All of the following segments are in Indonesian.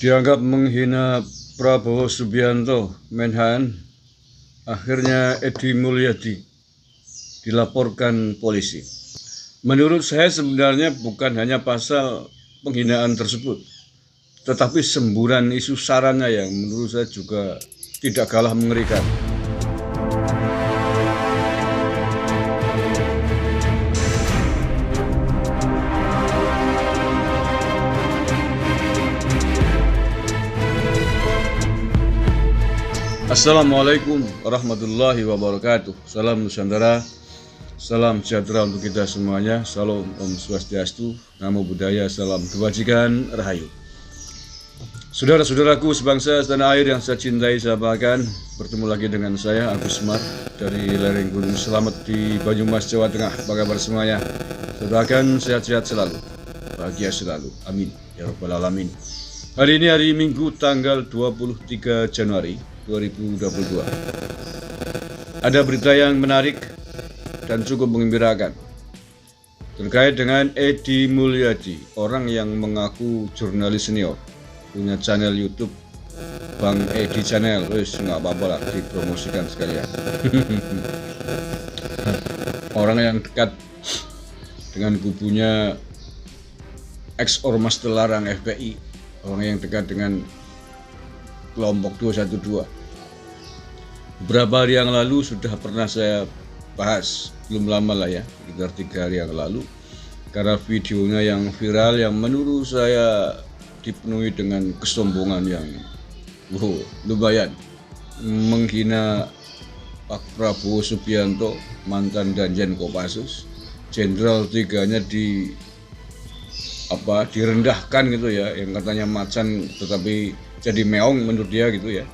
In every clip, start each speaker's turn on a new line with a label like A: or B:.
A: Dianggap menghina Prabowo Subianto, Menhan, akhirnya Edi Mulyadi dilaporkan polisi. Menurut saya sebenarnya bukan hanya pasal penghinaan tersebut, tetapi semburan isu sarannya yang menurut saya juga tidak kalah mengerikan. Assalamualaikum warahmatullahi wabarakatuh. Salam Nusantara, salam sejahtera untuk kita semuanya. Salam Om Swastiastu, Namo Buddhaya, salam kebajikan, Rahayu. Saudara-saudaraku sebangsa setanah air yang saya cintai, saya banggakan, bertemu lagi dengan saya Agus Semar dari lereng Gunung Selamet di Banyumas, Jawa Tengah. Apa kabar semuanya? Saya doakan sehat-sehat selalu, bahagia selalu. Amin ya rabbal alamin. Hari ini hari Minggu tanggal 23 Januari 2022. Ada berita yang menarik dan cukup mengembirakan terkait dengan Edi Mulyadi, orang yang mengaku jurnalis senior, punya channel YouTube Bang Edi Channel. Wis nggak apa-apa lah, dipromosikan sekalian. Orang yang dekat dengan kubunya ex Ormas terlarang FPI, orang yang dekat dengan kelompok 212. Beberapa hari yang lalu sudah pernah saya bahas, belum lama lah ya, sekitar 3 hari yang lalu, karena videonya yang viral yang menurut saya dipenuhi dengan kesombongan yang lumayan, menghina Pak Prabowo Subianto, mantan Danjen Kopassus, Jenderal 3-nya direndahkan gitu ya, yang katanya macan tetapi jadi meong menurut dia gitu ya,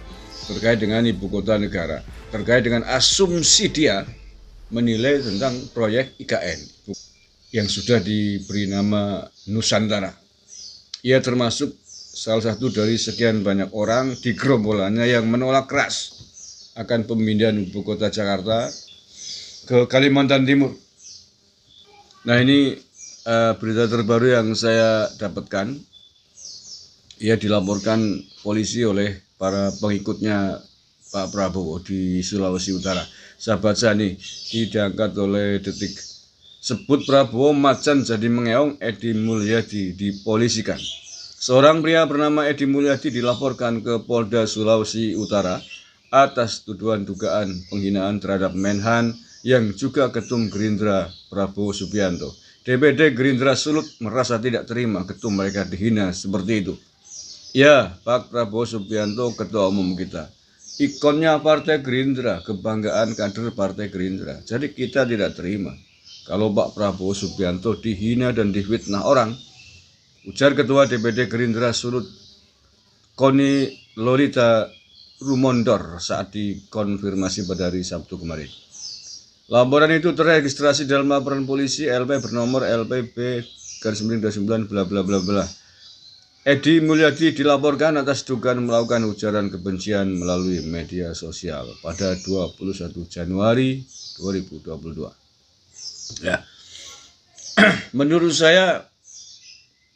A: terkait dengan ibu kota negara, terkait dengan asumsi dia menilai tentang proyek IKN yang sudah diberi nama Nusantara. Ia termasuk salah satu dari sekian banyak orang di gerombolannya yang menolak keras akan pemindahan ibu kota Jakarta ke Kalimantan Timur. Nah, ini berita terbaru yang saya dapatkan. Ia dilaporkan polisi oleh para pengikutnya Pak Prabowo di Sulawesi Utara. Saya baca nih, diangkat oleh Detik. Sebut Prabowo macan jadi mengeong, Edi Mulyadi dipolisikan. Seorang pria bernama Edi Mulyadi dilaporkan ke Polda Sulawesi Utara atas tuduhan dugaan penghinaan terhadap Menhan yang juga Ketum Gerindra Prabowo Subianto. DPD Gerindra Sulut merasa tidak terima ketum mereka dihina seperti itu. Ya, Pak Prabowo Subianto ketua umum kita, ikonnya Partai Gerindra, kebanggaan kader Partai Gerindra. Jadi kita tidak terima kalau Pak Prabowo Subianto dihina dan difitnah orang. Ujar Ketua DPD Gerindra Sulut Koni Lolita Rumondor saat dikonfirmasi pada hari Sabtu kemarin. Laporan itu terregistrasi dalam laporan polisi LP bernomor LPB-9 bla bla bla bla. Edi Mulyadi dilaporkan atas dugaan melakukan ujaran kebencian melalui media sosial pada 21 Januari 2022. Ya. Menurut saya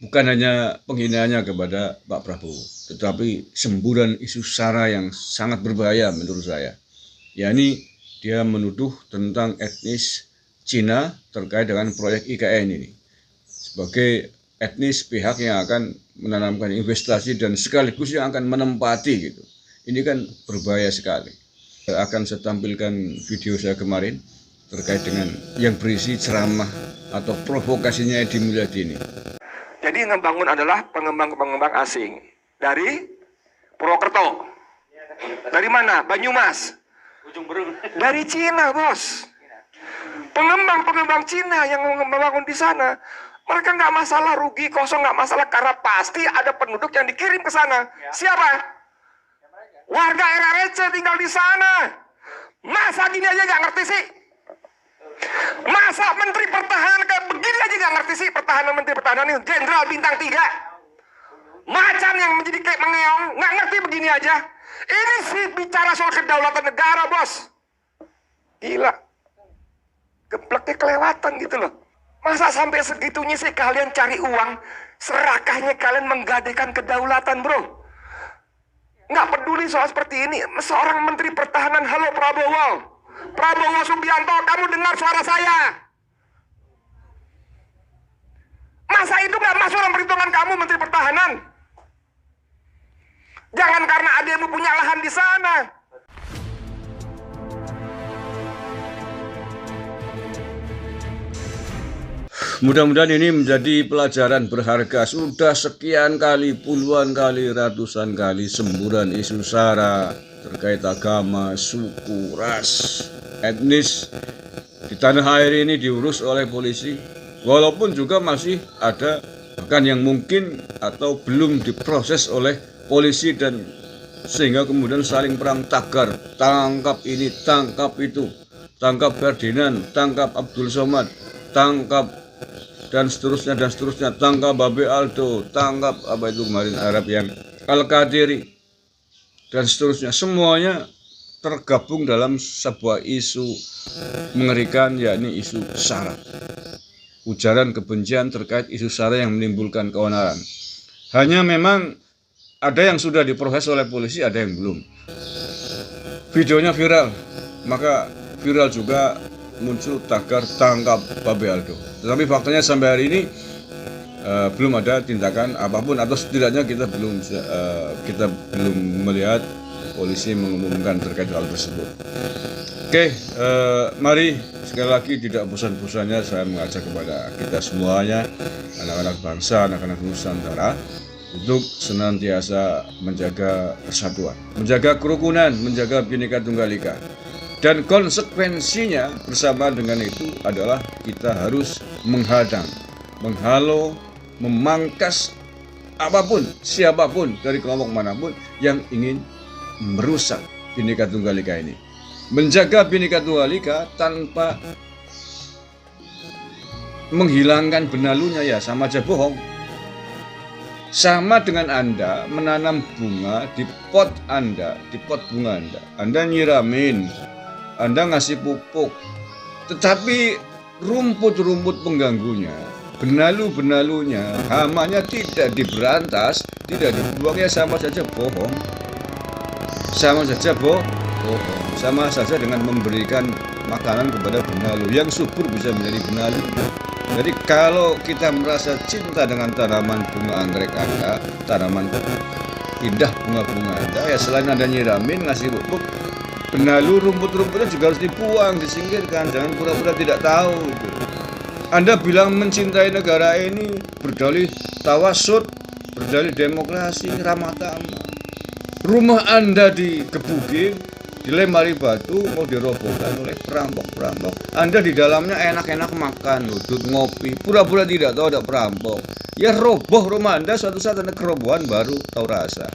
A: bukan hanya penghinaannya kepada Pak Prabowo, tetapi semburan isu sara yang sangat berbahaya menurut saya. Yakni dia menuduh tentang etnis Cina terkait dengan proyek IKN ini sebagai etnis pihak yang akan menanamkan investasi dan sekaligus yang akan menempati gitu. Ini kan berbahaya sekali. Akan saya tampilkan video saya kemarin terkait dengan yang berisi ceramah atau provokasinya Edi Mulyadi ini.
B: Jadi yang membangun adalah pengembang-pengembang asing dari Purwokerto. Dari mana? Banyumas. Dari Cina, bos. Pengembang-pengembang Cina yang membangun di sana. Mereka nggak masalah rugi kosong, nggak masalah, karena pasti ada penduduk yang dikirim ke sana. Siapa? Warga RRC tinggal di sana. Masa gini aja nggak ngerti sih? Masa Menteri Pertahanan kayak begini aja nggak ngerti sih? Menteri Pertahanan ini Jenderal Bintang 3. Macan yang menjadi kayak mengeong, nggak ngerti begini aja. Ini sih bicara soal kedaulatan negara, bos. Gila. Gebleknya kelewatan gitu loh. Masa sampai segitunya sih kalian cari uang, serakahnya kalian menggadaikan kedaulatan, bro. Nggak peduli soal seperti ini. Seorang Menteri Pertahanan, halo Prabowo. Prabowo Subianto, kamu dengar suara saya? Masa itu nggak masuk dalam perhitungan kamu, Menteri Pertahanan? Jangan karena adikmu punya lahan di sana.
A: Mudah-mudahan ini menjadi pelajaran berharga. Sudah sekian kali, puluhan kali, ratusan kali semburan isu sara terkait agama, suku, ras, etnis di tanah air ini diurus oleh polisi. Walaupun juga masih ada bahkan yang mungkin atau belum diproses oleh polisi, dan sehingga kemudian saling perang tagar, tangkap ini, tangkap itu, tangkap Ferdinand, tangkap Abdul Somad, tangkap dan seterusnya, tangkap Babe Aldo, tangkap apa itu kemarin Arab yang Al-Qadiri, dan seterusnya. Semuanya tergabung dalam sebuah isu mengerikan, yakni isu sara. Ujaran kebencian terkait isu sara yang menimbulkan keonaran. Hanya memang ada yang sudah diproses oleh polisi, ada yang belum. Videonya viral, maka viral juga muncul tagar tangkap Babe Aldo. Tetapi faktanya sampai hari ini belum ada tindakan apapun, atau setidaknya kita belum melihat polisi mengumumkan terkait hal tersebut. Oke, mari sekali lagi tidak bosan-bosannya saya mengajak kepada kita semuanya, anak-anak bangsa, anak-anak Nusantara, untuk senantiasa menjaga persatuan, menjaga kerukunan, menjaga Bhinneka Tunggal Ika. Dan konsekuensinya bersamaan dengan itu adalah kita harus menghadang, menghalau, memangkas apapun, siapapun dari kelompok manapun yang ingin merusak Bhinneka Tunggal Ika ini. Menjaga Bhinneka Tunggal Ika tanpa menghilangkan benalunya ya sama aja bohong. Sama dengan Anda menanam bunga di pot Anda, di pot bunga Anda nyiramin, Anda ngasih pupuk, tetapi rumput-rumput pengganggunya, benalu-benalunya, hamanya tidak diberantas, tidak dibuang, ya sama saja bohong. Sama saja bohong. Sama saja dengan memberikan makanan kepada benalu. Yang subur bisa menjadi benalu. Jadi kalau kita merasa cinta dengan tanaman bunga anggrek Anda, tanaman indah bunga-bunga Anda, ya selain Anda nyiramin, ngasih pupuk, benalu, rumput-rumputnya juga harus dibuang, disingkirkan. Jangan pura-pura tidak tahu itu. Anda bilang mencintai negara ini, berdalih tawasud, berdalih demokrasi, ramah tamah. Rumah Anda digebukin, dilempari batu, mau dirobohkan oleh perampok-perampok. Anda di dalamnya enak-enak makan, duduk ngopi, pura-pura tidak tahu ada perampok. Ya roboh rumah Anda, suatu saat ada kerobohan baru tahu rasa.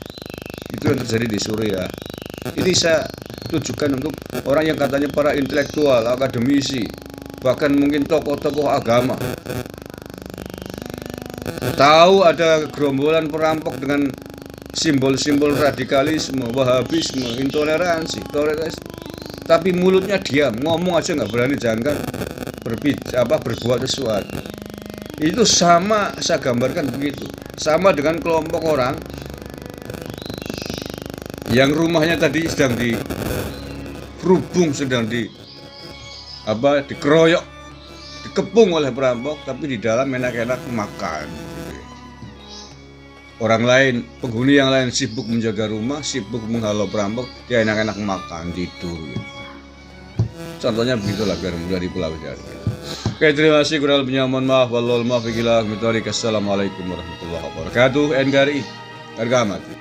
A: Itu yang terjadi di Suriah. Ini saya tujukan untuk orang yang katanya para intelektual, akademisi, bahkan mungkin tokoh-tokoh agama. Tahu ada gerombolan perampok dengan simbol-simbol radikalisme, wahabisme, intoleransi, toleransi, tapi mulutnya diam, ngomong aja nggak berani, jangan berbuat sesuatu. Itu sama, saya gambarkan begitu, sama dengan kelompok orang yang rumahnya tadi sedang dikerubung, sedang dikeroyok, dikepung oleh perampok, tapi di dalam enak-enak makan. Orang lain, penghuni yang lain sibuk menjaga rumah, sibuk menghalau perampok, dia enak-enak makan, tidur. Contohnya begitulah, biar mudah dipelajari. Oke, terima kasih, kurang lebihnya mohon maaf. Wallahul muwaffiq ila aqwamit thoriq. Assalamualaikum warahmatullahi wabarakatuh. NKRI, harga mati.